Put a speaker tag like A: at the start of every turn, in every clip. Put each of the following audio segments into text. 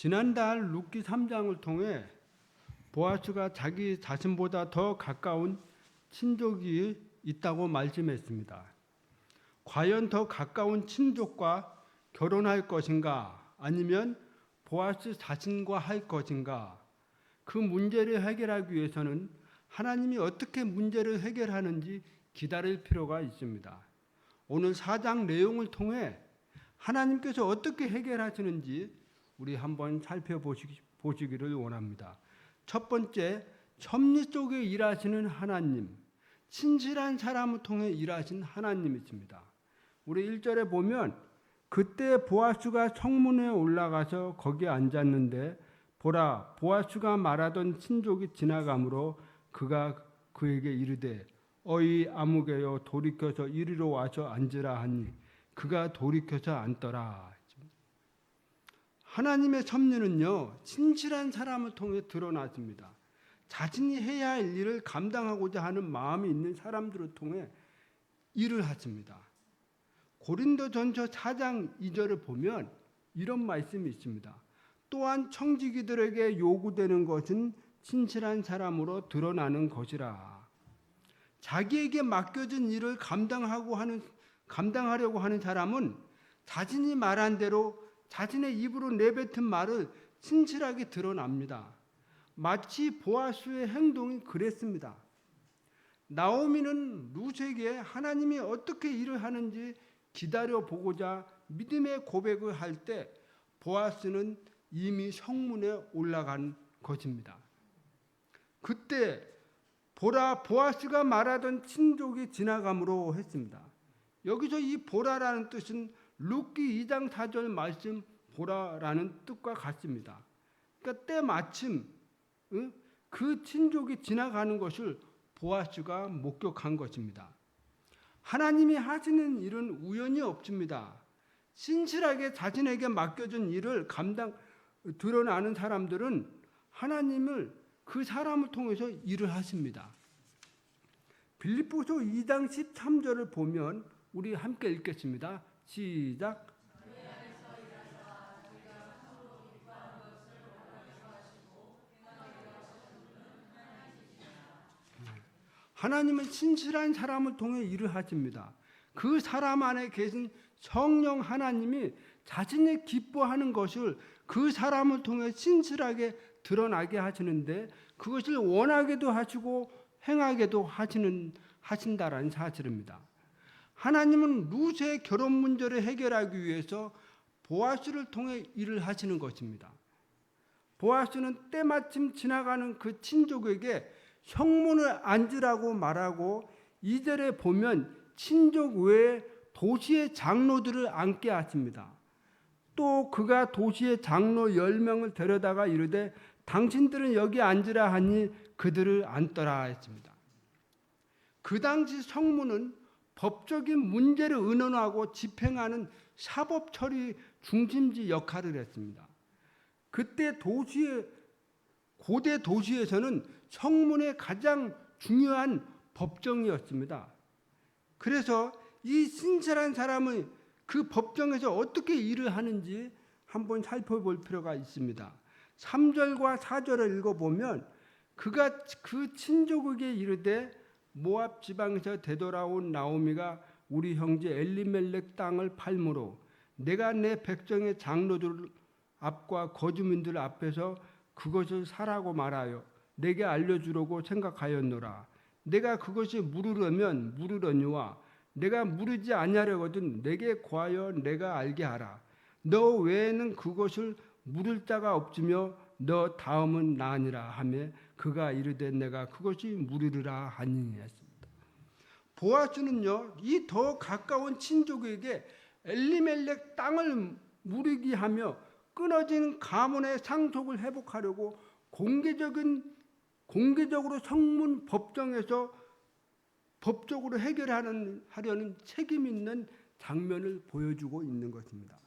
A: 지난달 룻기 3장을 통해 보아스가 자기 자신보다 더 가까운 친족이 있다고 말씀했습니다. 과연 더 가까운 친족과 결혼할 것인가 아니면 보아스 자신과 할 것인가? 그 문제를 해결하기 위해서는 하나님이 어떻게 문제를 해결하는지 기다릴 필요가 있습니다. 오늘 4장 내용을 통해 하나님께서 어떻게 해결하시는지 우리 한번 살펴보시기를 원합니다. 첫 번째, 섭리 속에 일하시는 하나님, 친실한 사람을 통해 일하신 하나님이십니다. 우리 1절에 보면 그때 보아스가 성문에 올라가서 거기에 앉았는데 보라, 보아스가 말하던 친족이 지나가므로 그가 그에게 이르되 어이 아무개여 돌이켜서 이리로 와서 앉으라 하니 그가 돌이켜서 앉더라. 하나님의 섭리는요, 친실한 사람을 통해 드러났습니다. 자신이 해야 할 일을 감당하고자 하는 마음이 있는 사람들을 통해 일을 하십니다. 고린도전서 4장 2절을 보면 이런 말씀이 있습니다. 또한 청지기들에게 요구되는 것은 친실한 사람으로 드러나는 것이라. 자기에게 맡겨진 일을 감당하려고 하는 사람은 자신이 말한 대로 자신의 입으로 내뱉은 말을 친실하게 드러납니다. 마치 보아스의 행동이 그랬습니다. 나오미는 룻에게 하나님이 어떻게 일을 하는지 기다려보고자 믿음의 고백을 할 때 보아스는 이미 성문에 올라간 것입니다. 그때 보라, 보아스가 말하던 친족이 지나감으로 했습니다. 여기서 이 보라라는 뜻은 룻기 2장 4절 말씀 보라라는 뜻과 같습니다. 그러니까 때마침 그 친족이 지나가는 것을 보아스가 목격한 것입니다. 하나님이 하시는 일은 우연이 없습니다. 신실하게 자신에게 맡겨진 일을 드러나는 사람들은 하나님을 그 사람을 통해서 일을 하십니다. 빌립보서 2장 13절을 보면 우리 함께 읽겠습니다. 시작. 하나님은 신실한 사람을 통해 일을 하십니다. 그 사람 안에 계신 성령 하나님이 자신이 기뻐하는 것을 그 사람을 통해 신실하게 드러나게 하시는데 그것을 원하게도 하시고 행하게도 하신다라는 사실입니다. 하나님은 룻의 결혼 문제를 해결하기 위해서 보아스를 통해 일을 하시는 것입니다. 보아스는 때마침 지나가는 그 친족에게 성문을 앉으라고 말하고 2절에 보면 친족 외에 도시의 장로들을 앉게 하십니다. 또 그가 도시의 장로 10명을 데려다가 이르되 당신들은 여기 앉으라 하니 그들을 앉더라 했습니다. 그 당시 성문은 법적인 문제를 의논하고 집행하는 사법 처리 중심지 역할을 했습니다. 그때 고대 도시에서는 성문의 가장 중요한 법정이었습니다. 그래서 이 신실한 사람은 그 법정에서 어떻게 일을 하는지 한번 살펴볼 필요가 있습니다. 3절과 4절을 읽어보면 그가 그 친족에게 이르되 모압 지방에서 되돌아온 나오미가 우리 형제 엘리멜렉 땅을 팔므로 내가 내 백성의 장로들 앞과 거주민들 앞에서 그것을 사라고 말하여 내게 알려주려고 생각하였노라. 내가 그것이 물으려면 물으려니와 내가 물으지 아니하려거든 내게 구하여 내가 알게 하라. 너 외에는 그것을 물을 자가 없으며 너 다음은 나니라 하며 그가 이르되 내가 그것이 물으리라 하니 했습니다. 보아스는요, 이 더 가까운 친족에게 엘리멜렉 땅을 물으게 하며 끊어진 가문의 상속을 회복하려고 공개적으로 성문 법정에서 법적으로 해결하려는 책임 있는 장면을 보여주고 있는 것입니다.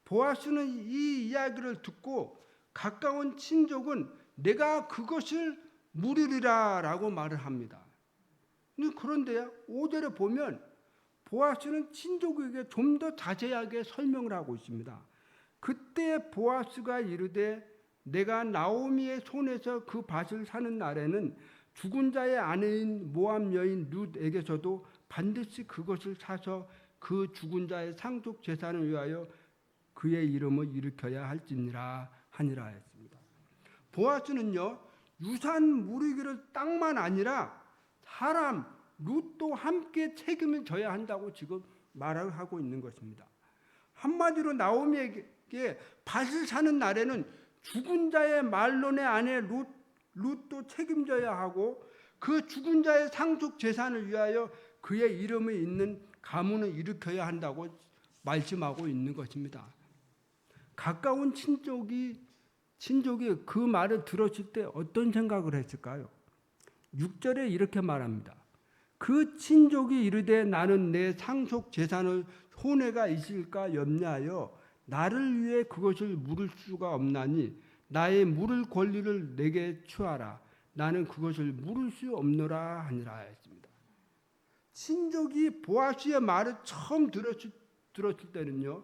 A: 보아스는 이 이야기를 듣고 가까운 친족은 내가 그것을 물으리라 라고 말을 합니다. 그런데 5절에 보면 보아스는 친족에게 좀 더 자세하게 설명을 하고 있습니다. 그때 보아스가 이르되 내가 나오미의 손에서 그 밭을 사는 날에는 죽은 자의 아내인 모압 여인 룻에게서도 반드시 그것을 사서 그 죽은 자의 상속 재산을 위하여 그의 이름을 일으켜야 할지니라 하니라 했습니다. 보아스는요, 유산 무르기를 땅만 아니라 사람 룻도 함께 책임을 져야 한다고 지금 말을 하고 있는 것입니다. 한마디로 나오미에게 밭을 사는 날에는 죽은 자의 말론의 아내 룻도 책임져야 하고 그 죽은 자의 상속 재산을 위하여 그의 이름이 있는 가문을 일으켜야 한다고 말씀하고 있는 것입니다. 가까운 친족이 그 말을 들었을 때 어떤 생각을 했을까요? 6절에 이렇게 말합니다. 그 친족이 이르되 나는 내 상속 재산을 손해가 있을까 염려하여 나를 위해 그것을 물을 수가 없나니 나의 물을 권리를 내게 취하라. 나는 그것을 물을 수 없노라 하니라 했습니다. 친족이 보아스의 말을 처음 들었을 때는요,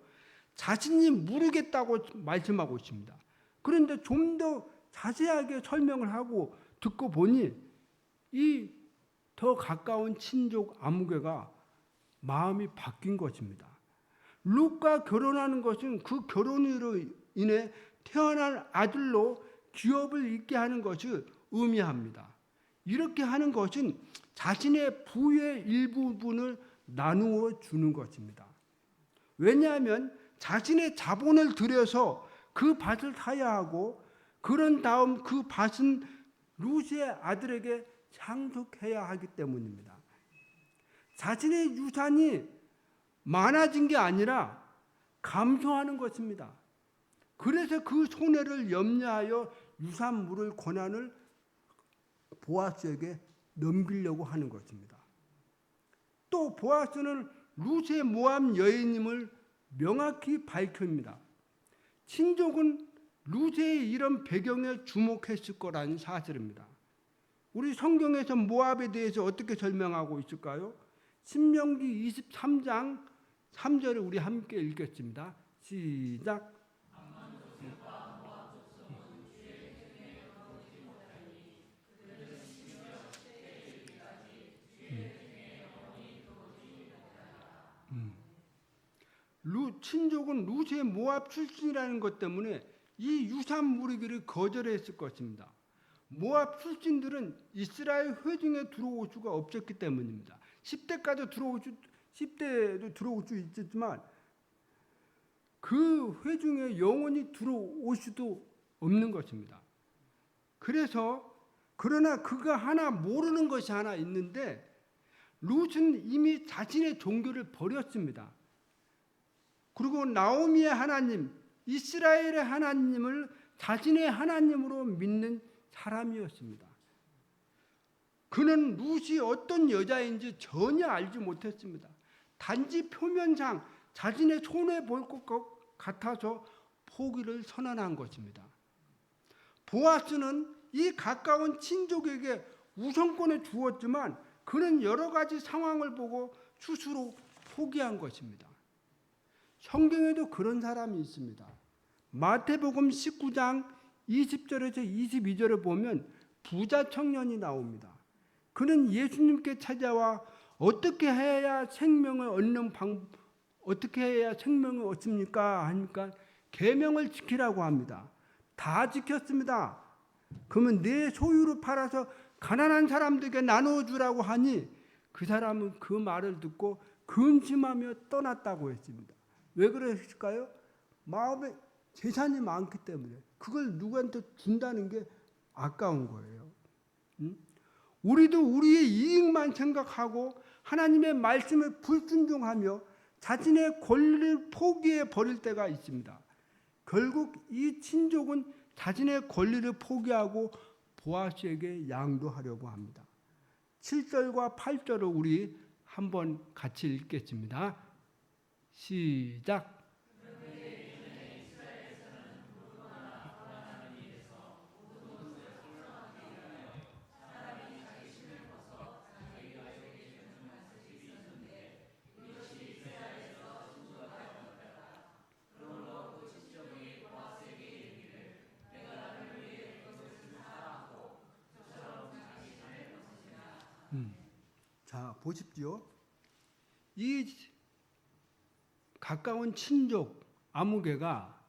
A: 자신이 모르겠다고 말씀하고 있습니다. 그런데 좀 더 자세하게 설명을 하고 듣고 보니 이 더 가까운 친족 아무개가 마음이 바뀐 것입니다. 룻과 결혼하는 것은 그 결혼으로 인해 태어날 아들로 기업을 잇게 하는 것을 의미합니다. 이렇게 하는 것은 자신의 부의 일부분을 나누어 주는 것입니다. 왜냐하면 자신의 자본을 들여서 그 밭을 사야 하고 그런 다음 그 밭은 룻의 아들에게 상속해야 하기 때문입니다. 자신의 유산이 많아진 게 아니라 감소하는 것입니다. 그래서 그 손해를 염려하여 유산 물을 권한을 보아스에게 넘기려고 하는 것입니다. 또 보아스는 룻의 모압 여인임을 명확히 밝힙니다. 친족은 룻의 이런 배경에 주목했을 거라는 사실입니다. 우리 성경에서 모압에 대해서 어떻게 설명하고 있을까요? 신명기 23장 3절을 우리 함께 읽겠습니다. 시작. 친족은 룻의 모압 출신이라는 것 때문에 이 유산 무르기를 거절했을 것입니다. 모압 출신들은 이스라엘 회중에 들어올 수가 없었기 때문입니다. 10대도 들어올 수 있지만 그 회중에 영원히 들어올 수도 없는 것입니다. 그러나 그가 하나 모르는 것이 하나 있는데 룻은 이미 자신의 종교를 버렸습니다. 그리고 나오미의 하나님, 이스라엘의 하나님을 자신의 하나님으로 믿는 사람이었습니다. 그는 룻이 어떤 여자인지 전혀 알지 못했습니다. 단지 표면상 자신의 손해 볼 것 같아서 포기를 선언한 것입니다. 보아스는 이 가까운 친족에게 우선권을 주었지만 그는 여러 가지 상황을 보고 스스로 포기한 것입니다. 성경에도 그런 사람이 있습니다. 마태복음 19장 20절에서 22절을 보면 부자 청년이 나옵니다. 그는 예수님께 찾아와 어떻게 해야 생명을 얻습니까? 하니까 계명을 지키라고 합니다. 다 지켰습니다. 그러면 내 소유를 팔아서 가난한 사람들에게 나누어 주라고 하니 그 사람은 그 말을 듣고 근심하며 떠났다고 했습니다. 왜 그랬을까요? 마음에 재산이 많기 때문에 그걸 누구한테 준다는 게 아까운 거예요. 우리도 우리의 이익만 생각하고 하나님의 말씀에 불순종하며 자신의 권리를 포기해 버릴 때가 있습니다. 결국 이 친족은 자신의 권리를 포기하고 보아스에게 양도하려고 합니다. 7절과 8절을 우리 한번 같이 읽겠습니다. 시작. 보십시오. 이 가까운 친족 아무개가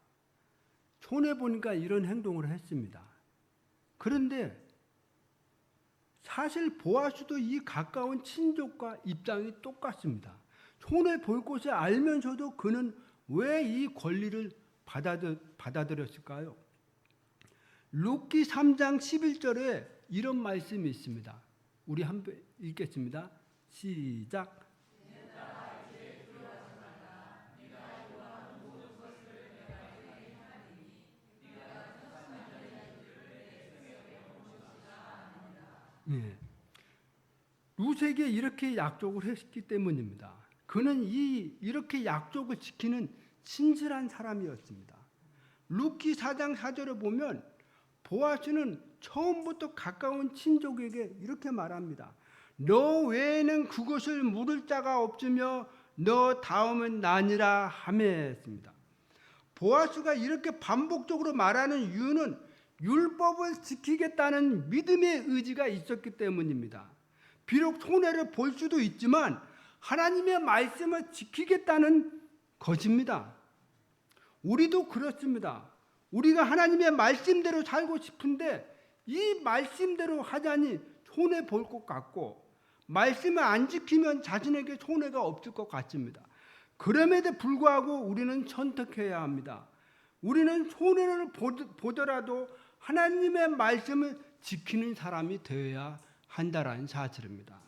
A: 손해 보니까 이런 행동을 했습니다. 그런데 사실 보아스도 이 가까운 친족과 입장이 똑같습니다. 손해 볼 것을 알면서도 그는 왜 이 권리를 받아들였을까요? 룻기 3장 11절에 이런 말씀이 있습니다. 우리 한번 읽겠습니다. 시작. 예. 룻에게 이렇게 약속을 했기 때문입니다. 그는 이렇게 약속을 지키는 진실한 사람이었습니다. 룻기 4장 4절에 보면 보아스는 처음부터 가까운 친족에게 이렇게 말합니다. 너 외에는 그것을 물을 자가 없으며 너 다음은 나니라 하며 했습니다. 보아스가 이렇게 반복적으로 말하는 이유는 율법을 지키겠다는 믿음의 의지가 있었기 때문입니다. 비록 손해를 볼 수도 있지만 하나님의 말씀을 지키겠다는 것입니다. 우리도 그렇습니다. 우리가 하나님의 말씀대로 살고 싶은데 이 말씀대로 하자니 손해 볼 것 같고 말씀을 안 지키면 자신에게 손해가 없을 것 같습니다. 그럼에도 불구하고 우리는 선택해야 합니다. 우리는 손해를 보더라도 하나님의 말씀을 지키는 사람이 되어야 한다라는 사실입니다.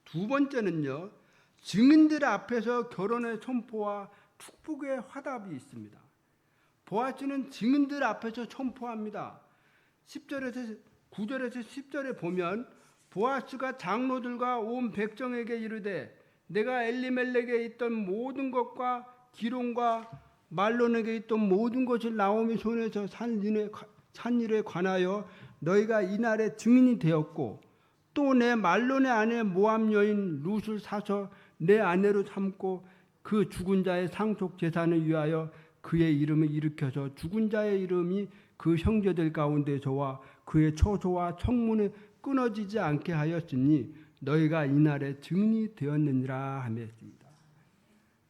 A: 두 번째는요, 증인들 앞에서 결혼의 선포와 축복의 화답이 있습니다. 보아스는 증인들 앞에서 선포합니다. 9절에서 10절에 보면 보아스가 장로들과 온 백성에게 이르되 내가 엘리멜렉에 있던 모든 것과 기론과 말론에게 있던 모든 것을 나오미 손에서 산 일에 관하여 너희가 이날에 증인이 되었고 또 내 말론의 아내 모압 여인 룻을 사서 내 아내로 삼고 그 죽은 자의 상속 재산을 위하여 그의 이름을 일으켜서 죽은 자의 이름이 그 형제들 가운데서와 그의 처소와 청문에 끊어지지 않게 하였으니 너희가 이날에 증인이 되었느니라 하며 했습니다.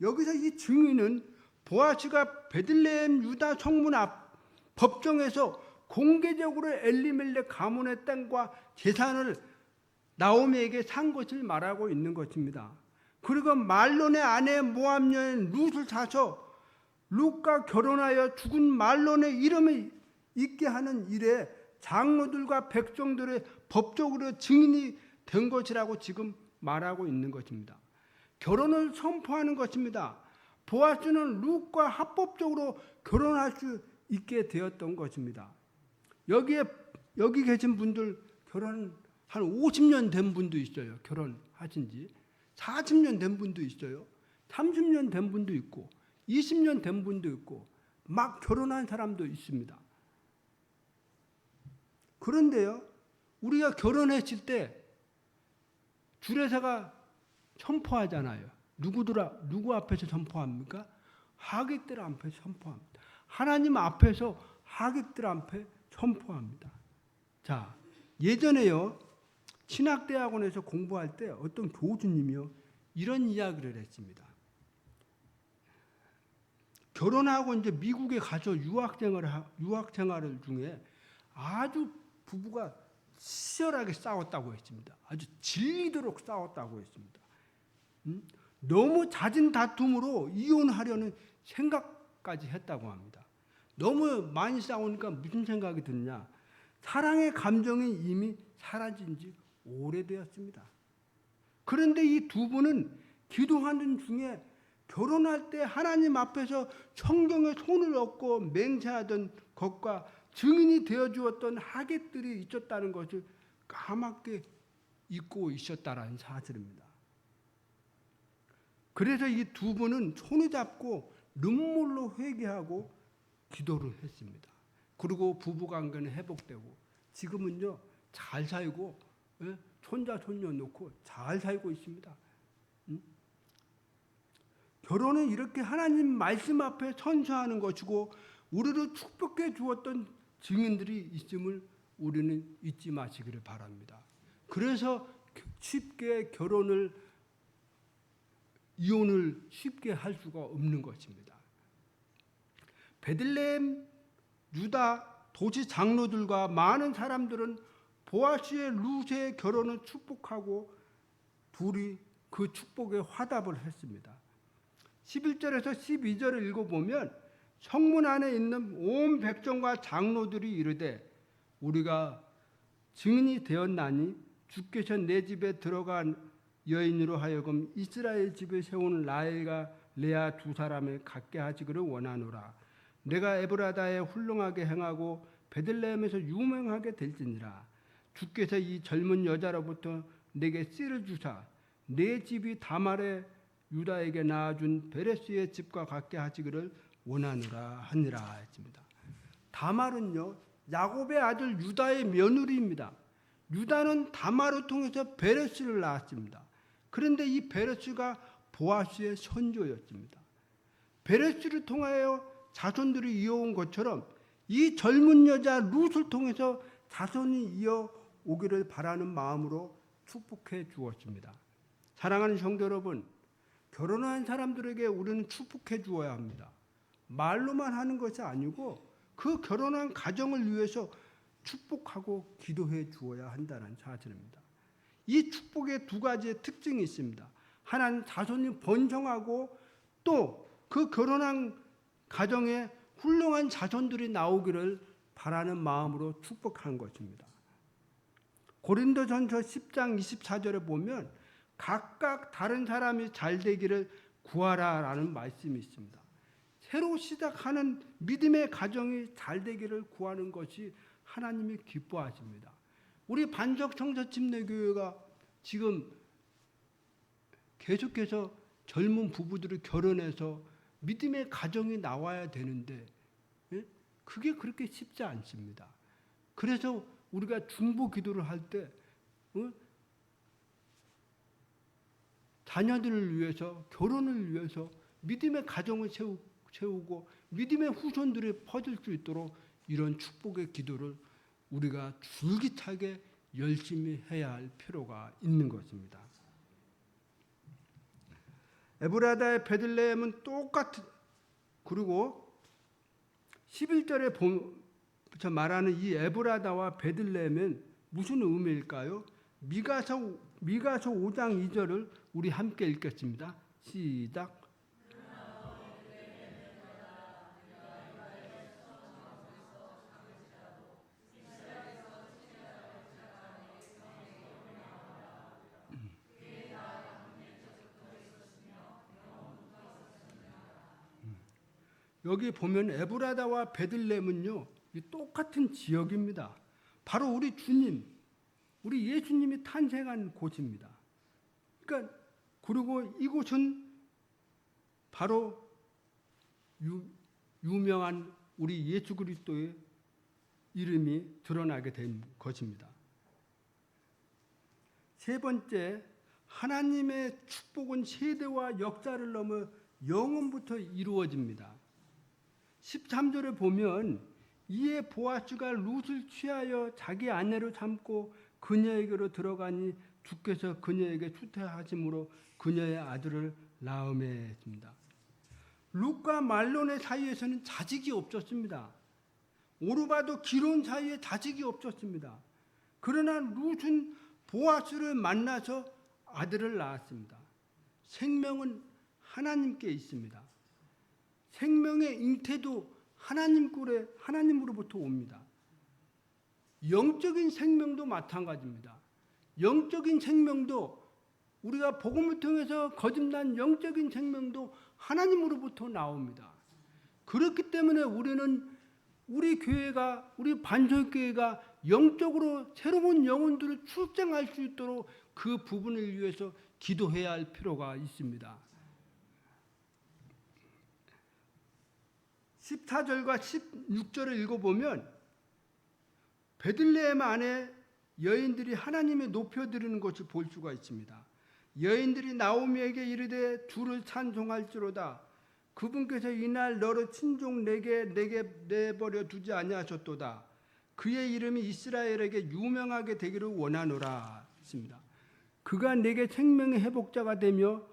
A: 여기서 이 증인은 보아스가 베들레헴 유다 성문 앞 법정에서 공개적으로 엘리멜렉 가문의 땅과 재산을 나오미에게 산 것을 말하고 있는 것입니다. 그리고 말론의 아내 모압 여인 룻을 사서 룻과 결혼하여 죽은 말론의 이름을 있게 하는 일에 장로들과 백성들의 법적으로 증인이 된 것이라고 지금 말하고 있는 것입니다. 결혼을 선포하는 것입니다. 보아스는 룻과 합법적으로 결혼할 수 있게 되었던 것입니다. 여기 계신 분들 결혼 한 50년 된 분도 있어요. 결혼하신 지 40년 된 분도 있어요. 30년 된 분도 있고 20년 된 분도 있고 막 결혼한 사람도 있습니다. 그런데요, 우리가 결혼했을 때 주례사가 선포하잖아요. 누구 앞에서 선포합니까? 하객들 앞에서 선포합니다. 하나님 앞에서 하객들 앞에 선포합니다. 자, 예전에요, 신학대학원에서 공부할 때 어떤 교수님이요 이런 이야기를 했습니다. 결혼하고 이제 미국에 가서 유학 생활을 중에 아주 부부가 치열하게 싸웠다고 했습니다. 아주 질리도록 싸웠다고 했습니다. 너무 잦은 다툼으로 이혼하려는 생각까지 했다고 합니다. 너무 많이 싸우니까 무슨 생각이 드느냐? 사랑의 감정이 이미 사라진 지 오래되었습니다. 그런데 이 두 분은 기도하는 중에 결혼할 때 하나님 앞에서 성경에 손을 얹고 맹세하던 것과 증인이 되어 주었던 하객들이 있었다는 것을 까맣게 잊고 있었다라는 사실입니다. 그래서 이 두 분은 손을 잡고 눈물로 회개하고 기도를 했습니다. 그리고 부부관계는 회복되고 지금은요 잘 살고 손자 손녀 놓고 잘 살고 있습니다. 결혼은 이렇게 하나님 말씀 앞에 선서하는 것이고 우리를 축복해 주었던 증인들이 있음을 우리는 잊지 마시기를 바랍니다. 그래서 쉽게 이혼을 쉽게 할 수가 없는 것입니다. 베들레헴 유다 도시 장로들과 많은 사람들은 보아스의 룻의 결혼을 축복하고 둘이 그 축복에 화답을 했습니다. 11절에서 12절을 읽어보면 성문 안에 있는 온 백성과 장로들이 이르되 우리가 증인이 되었나니 주께서 내 집에 들어간 여인으로 하여금 이스라엘 집에 세운 라헬과 레아 두 사람을 갖게 하시기를 원하노라. 내가 에브라다에 훌륭하게 행하고 베들레헴에서 유명하게 될지니라. 주께서 이 젊은 여자로부터 내게 씨를 주사 내 집이 다말의 유다에게 낳아준 베레스의 집과 같게 하시기를 원하노라 하니라 했습니다. 다말은요 야곱의 아들 유다의 며느리입니다. 유다는 다말을 통해서 베레스를 낳았습니다. 그런데 이 베레스가 보아스의 선조였습니다. 베레스를 통하여 자손들이 이어온 것처럼 이 젊은 여자 룻을 통해서 자손이 이어오기를 바라는 마음으로 축복해 주었습니다. 사랑하는 성도 여러분, 결혼한 사람들에게 우리는 축복해 주어야 합니다. 말로만 하는 것이 아니고 그 결혼한 가정을 위해서 축복하고 기도해 주어야 한다는 사실입니다. 이 축복의 두 가지의 특징이 있습니다. 하나는 자손이 번성하고 또 그 결혼한 가정에 훌륭한 자손들이 나오기를 바라는 마음으로 축복한 것입니다. 고린도전서 10장 24절에 보면 각각 다른 사람이 잘 되기를 구하라라는 말씀이 있습니다. 새로 시작하는 믿음의 가정이 잘 되기를 구하는 것이 하나님이 기뻐하십니다. 우리 반석 청소 침례교회가 지금 계속해서 젊은 부부들이 결혼해서 믿음의 가정이 나와야 되는데 그게 그렇게 쉽지 않습니다. 그래서 우리가 중보 기도를 할 때 자녀들을 위해서 결혼을 위해서 믿음의 가정을 세우고 믿음의 후손들이 퍼질 수 있도록 이런 축복의 기도를 우리가 줄기차게 열심히 해야 할 필요가 있는 것입니다. 에브라다의 베들레헴은 똑같은, 그리고 11절에 말하는 이 에브라다와 베들레헴은 무슨 의미일까요? 미가서 5장 2절을 우리 함께 읽겠습니다. 시작. 여기 보면 에브라다와 베들레헴은요 똑같은 지역입니다. 바로 우리 주님, 우리 예수님이 탄생한 곳입니다. 그러니까 그리고 이곳은 바로 유명한 우리 예수 그리스도의 이름이 드러나게 된 것입니다. 세 번째, 하나님의 축복은 세대와 역사를 넘어 영원부터 이루어집니다. 13절에 보면 이에 보아스가 룻을 취하여 자기 아내로 삼고 그녀에게로 들어가니 주께서 그녀에게 후퇴하심으로 그녀의 아들을 낳음에 했습니다. 룻과 말론의 사이에서는 자식이 없었습니다. 오르바도 기론 사이에 자식이 없었습니다. 그러나 룻은 보아스를 만나서 아들을 낳았습니다. 생명은 하나님께 있습니다. 생명의 잉태도 하나님으로부터 옵니다. 영적인 생명도 마찬가지입니다. 영적인 생명도 우리가 복음을 통해서 거듭난 영적인 생명도 하나님으로부터 나옵니다. 그렇기 때문에 우리 교회가, 우리 반석교회가 영적으로 새로운 영혼들을 출생할 수 있도록 그 부분을 위해서 기도해야 할 필요가 있습니다. 14절과 16절을 읽어보면 베들레헴 안에 여인들이 하나님의 높여드리는 것을 볼 수가 있습니다. 여인들이 나오미에게 이르되 주를 찬송할지로다. 그분께서 이날 너를 친종 내게 내버려 두지 아니하셨도다. 그의 이름이 이스라엘에게 유명하게 되기를 원하노라 했습니다. 그가 내게 생명의 회복자가 되며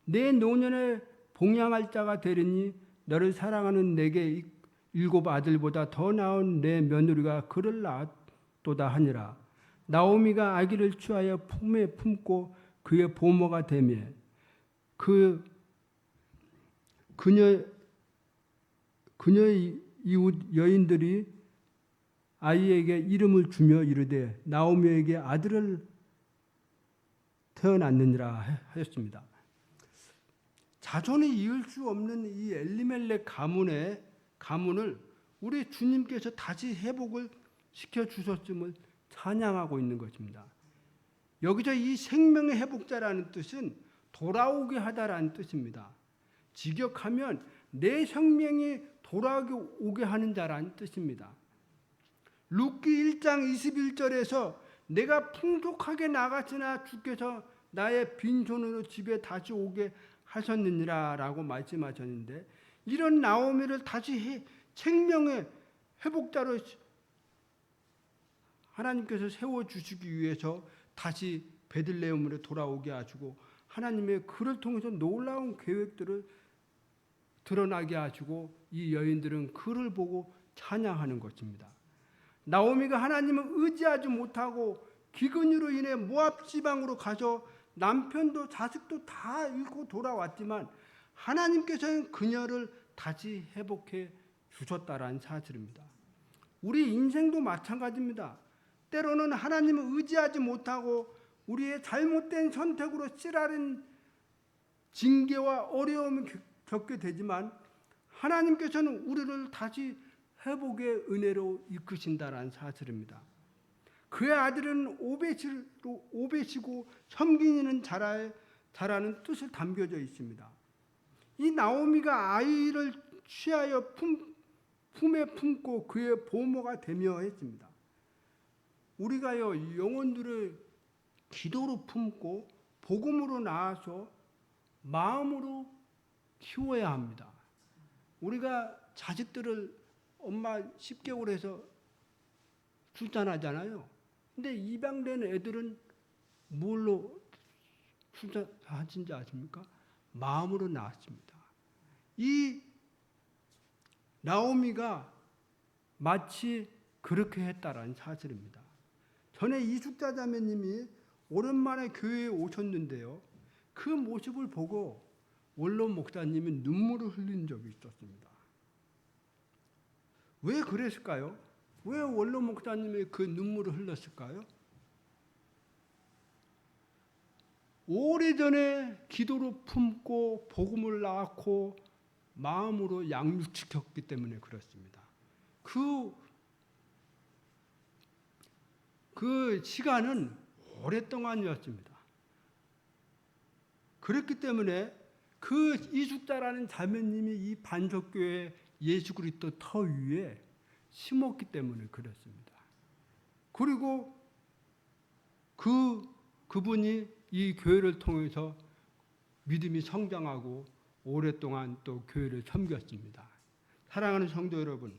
A: 내 노년에 봉양할 자가 되리니 너를 사랑하는 내게 7 아들보다 더 나은 내 며느리가 그를 낳았도다 하니라. 나오미가 아기를 취하여 품에 품고 그의 보모가 되며 그녀의 이웃 여인들이 아이에게 이름을 주며 이르되 나오미에게 아들을 태어났느니라 하였습니다. 자손이 이을 수 없는 이 엘리멜렉 가문을 우리 주님께서 다시 회복을 시켜주셨음을 찬양하고 있는 것입니다. 여기서 이 생명의 회복자라는 뜻은 돌아오게 하다라는 뜻입니다. 직역하면 내 생명이 돌아오게 하는 자라는 뜻입니다. 룻기 1장 21절에서 내가 풍족하게 나갔으나 주께서 나의 빈손으로 집에 다시 오게 하셨느니라 라고 말씀하셨는데, 이런 나오미를 다시 생명의 회복자로 하나님께서 세워주시기 위해서 다시 베들레헴으로 돌아오게 하시고 하나님의 그를 통해서 놀라운 계획들을 드러나게 하시고 이 여인들은 그를 보고 찬양하는 것입니다. 나오미가 하나님을 의지하지 못하고 기근으로 인해 모압 지방으로 가서 남편도 자식도 다 잃고 돌아왔지만 하나님께서는 그녀를 다시 회복해 주셨다라는 사실입니다. 우리 인생도 마찬가지입니다. 때로는 하나님을 의지하지 못하고 우리의 잘못된 선택으로 찌라린 징계와 어려움을 겪게 되지만 하나님께서는 우리를 다시 회복의 은혜로 이끄신다라는 사실입니다. 그의 아들은 오벳이고 섬기는 자라는 뜻을 담겨져 있습니다. 이 나오미가 아이를 취하여 품에 품고 그의 보모가 되며 했습니다. 우리가요 영혼들을 기도로 품고 복음으로 낳아서 마음으로 키워야 합니다. 우리가 자식들을 엄마 10개월에서 출산하잖아요. 근데 입양된 애들은 뭘로 출산하신지 아십니까? 마음으로 낳았습니다. 이 나오미가 마치 그렇게 했다라는 사실입니다. 전에 이숙자 자매님이 오랜만에 교회에 오셨는데요. 그 모습을 보고 원로 목사님이 눈물을 흘린 적이 있었습니다. 왜 그랬을까요? 왜 원로 목사님이 그 눈물을 흘렸을까요? 오래전에 기도로 품고 복음을 낳고 마음으로 양육시켰기 때문에 그렇습니다. 그 시간은 오랫동안이었습니다. 그렇기 때문에 그 이숙자라는 자매님이 이 반석교회 예수 그리스도 터 위에 심었기 때문에 그렇습니다. 그리고 그분이 이 교회를 통해서 믿음이 성장하고 오랫동안 또 교회를 섬겼습니다. 사랑하는 성도 여러분,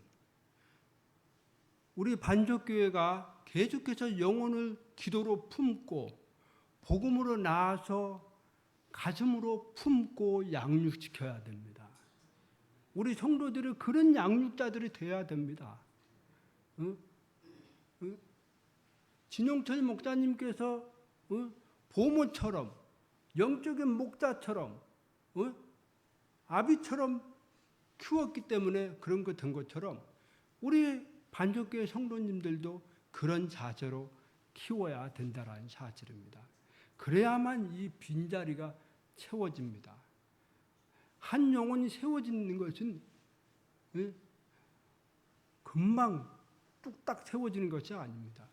A: 우리 반석교회가 계속해서 영혼을 기도로 품고 복음으로 낳아서 가슴으로 품고 양육시켜야 됩니다. 우리 성도들이 그런 양육자들이 되어야 됩니다. 진용철 목사님께서 보모처럼 영적인 목자처럼 아비처럼 키웠기 때문에 그런 거 된 것처럼 우리 반석교회 성도님들도 그런 자세로 키워야 된다는 사실입니다. 그래야만 이 빈자리가 채워집니다. 한 영혼이 세워지는 것은 금방 뚝딱 세워지는 것이 아닙니다.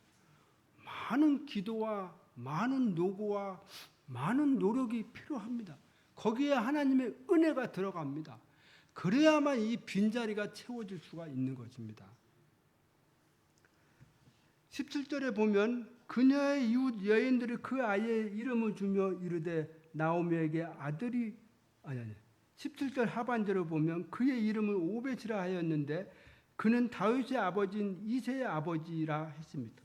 A: 많은 기도와 많은 노고와 많은 노력이 필요합니다. 거기에 하나님의 은혜가 들어갑니다. 그래야만 이 빈자리가 채워질 수가 있는 것입니다. 17절에 보면 그녀의 이웃 여인들이 그 아이의 이름을 주며 이르되 나오미에게 아들이 17절 하반절을 보면 그의 이름을 오벳이라 하였는데 그는 다윗의 아버지인 이새의 아버지라 했습니다.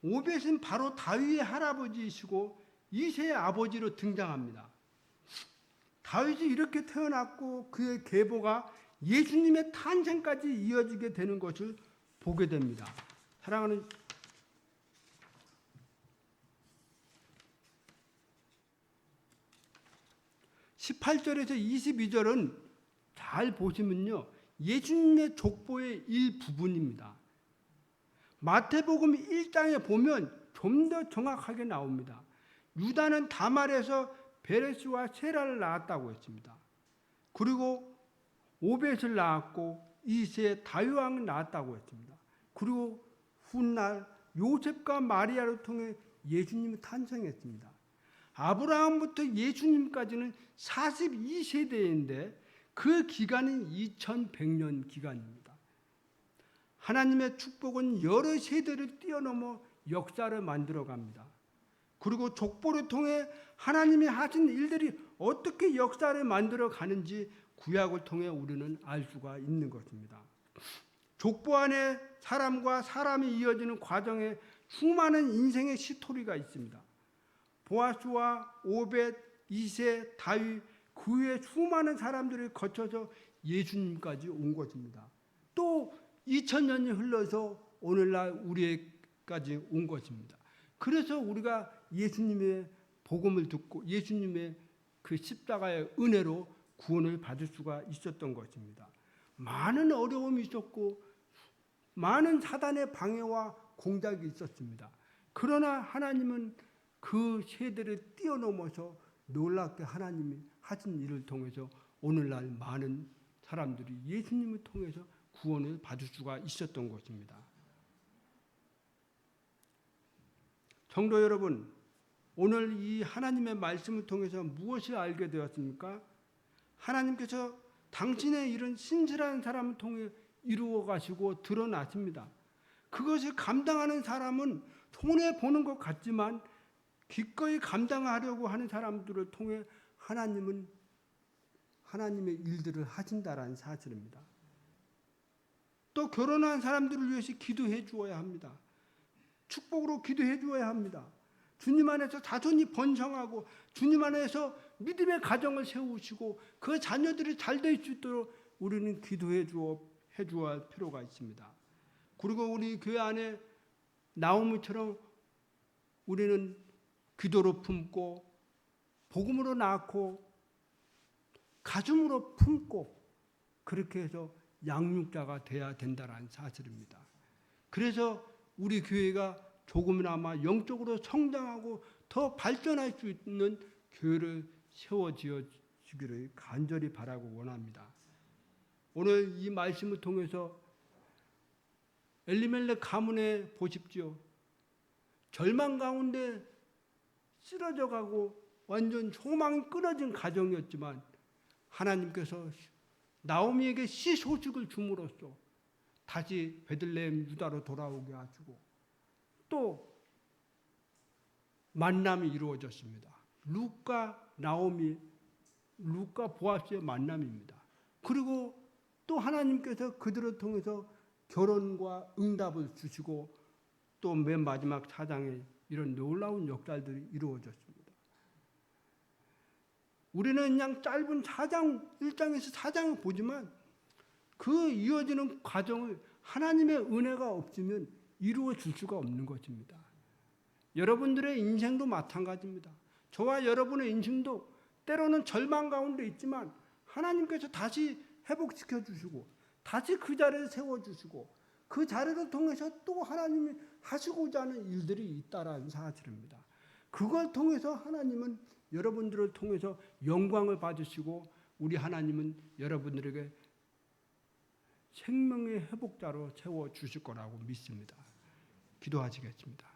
A: 오벳은 바로 다윗의 할아버지이시고 이새의 아버지로 등장합니다. 다윗이 이렇게 태어났고 그의 계보가 예수님의 탄생까지 이어지게 되는 것을 보게 됩니다. 사랑하는 18절에서 22절은 잘 보시면요, 예수님의 족보의 일부분입니다. 마태복음 1장에 보면 좀 더 정확하게 나옵니다. 유다는 다말에서 베레스와 세라를 낳았다고 했습니다. 그리고 오벳을 낳았고 이세에 다윗왕을 낳았다고 했습니다. 그리고 훗날 요셉과 마리아를 통해 예수님이 탄생했습니다. 아브라함부터 예수님까지는 42세대인데 그 기간은 2100년 기간입니다. 하나님의 축복은 여러 세대를 뛰어넘어 역사를 만들어갑니다. 그리고 족보를 통해 하나님이 하신 일들이 어떻게 역사를 만들어가는지 구약을 통해 우리는 알 수가 있는 것입니다. 족보 안에 사람과 사람이 이어지는 과정에 수많은 인생의 스토리가 있습니다. 보아스와 오벳, 이세, 다윗, 그 외에 수많은 사람들을 거쳐서 예수님까지 온 것입니다. 또 2000년이 흘러서 오늘날 우리에까지 온 것입니다. 그래서 우리가 예수님의 복음을 듣고 예수님의 그 십자가의 은혜로 구원을 받을 수가 있었던 것입니다. 많은 어려움이 있었고 많은 사단의 방해와 공작이 있었습니다. 그러나 하나님은 그 세대를 뛰어넘어서 놀랍게 하나님이 하신 일을 통해서 오늘날 많은 사람들이 예수님을 통해서 구원을 받을 수가 있었던 것입니다. 성도 여러분, 오늘 이 하나님의 말씀을 통해서 무엇을 알게 되었습니까? 하나님께서 당신의 일은 신실한 사람을 통해 이루어 가시고 드러나십니다. 그것을 감당하는 사람은 손해보는 것 같지만 기꺼이 감당하려고 하는 사람들을 통해 하나님은 하나님의 일들을 하신다라는 사실입니다. 또 결혼한 사람들을 위해서 기도해 주어야 합니다. 축복으로 기도해 주어야 합니다. 주님 안에서 자손이 번성하고 주님 안에서 믿음의 가정을 세우시고 그 자녀들이 잘 될 수 있도록 우리는 기도해 주어야 할 필요가 있습니다. 그리고 우리 교회 안에 나오미처럼 우리는 기도로 품고 복음으로 낳고 가슴으로 품고 그렇게 해서 양육자가 돼야 된다는 사실입니다. 그래서 우리 교회가 조금이나마 영적으로 성장하고 더 발전할 수 있는 교회를 세워지어 주기를 간절히 바라고 원합니다. 오늘 이 말씀을 통해서 엘리멜렉 가문에 보십시오. 절망 가운데 쓰러져 가고 완전 소망이 끊어진 가정이었지만 하나님께서 나오미에게 시 소식을 줌으로써 다시 베들레헴 유다로 돌아오게 하시고 또 만남이 이루어졌습니다. 룻과 나오미, 룻과 보아스의 만남입니다. 그리고 또 하나님께서 그들을 통해서 결혼과 응답을 주시고 또 맨 마지막 4장에 이런 놀라운 역사들이 이루어졌습니다. 우리는 그냥 짧은 1장에서 4장을 보지만 그 이어지는 과정을 하나님의 은혜가 없으면 이루어 줄 수가 없는 것입니다. 여러분들의 인생도 마찬가지입니다. 저와 여러분의 인생도 때로는 절망 가운데 있지만 하나님께서 다시 회복시켜 주시고 다시 그 자리를 세워주시고 그 자리를 통해서 또 하나님이 하시고자 하는 일들이 있다라는 사실입니다. 그걸 통해서 하나님은 여러분들을 통해서 영광을 받으시고 우리 하나님은 여러분들에게 생명의 회복자로 세워주실 거라고 믿습니다. 기도하시겠습니다.